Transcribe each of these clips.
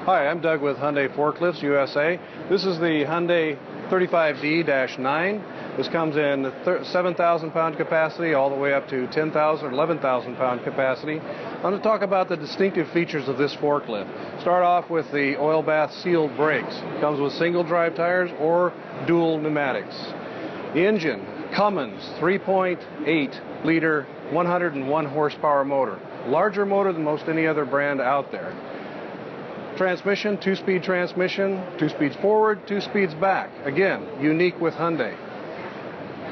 Hi, I'm Doug with Hyundai Forklifts USA. This is the Hyundai 35D-9. This comes in 7,000 pound capacity all the way up to 10,000 or 11,000 pound capacity. I'm going to talk about the distinctive features of this forklift. Start off with the oil bath sealed brakes. It comes with single drive tires or dual pneumatics. The engine, Cummins 3.8 liter 101 horsepower motor. Larger motor than most any other brand out there. Transmission, 2-speed transmission, 2 speeds forward, 2 speeds back. Again, unique with Hyundai.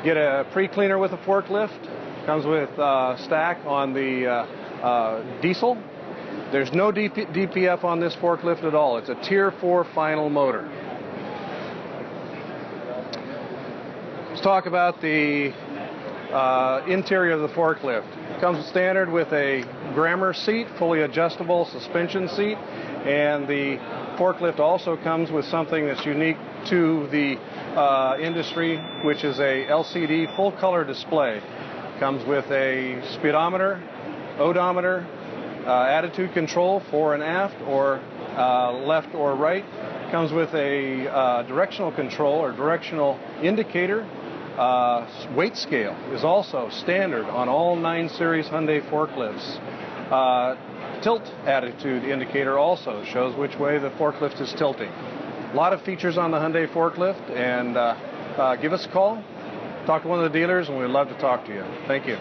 Get a pre-cleaner with a forklift. Comes with stack on the diesel. There's no DPF on this forklift at all. It's a Tier 4 final motor. Let's talk about the interior of the forklift. Comes standard with a Grammer seat, fully adjustable suspension seat. And the forklift also comes with something that's unique to the industry, which is a LCD full-color display. Comes with a speedometer, odometer, attitude control fore and aft, or left or right. Comes with a directional control or directional indicator. Weight scale is also standard on all 9 Series Hyundai forklifts. Tilt attitude indicator also shows which way the forklift is tilting. A lot of features on the Hyundai forklift, and give us a call, talk to one of the dealers, and we'd love to talk to you. Thank you.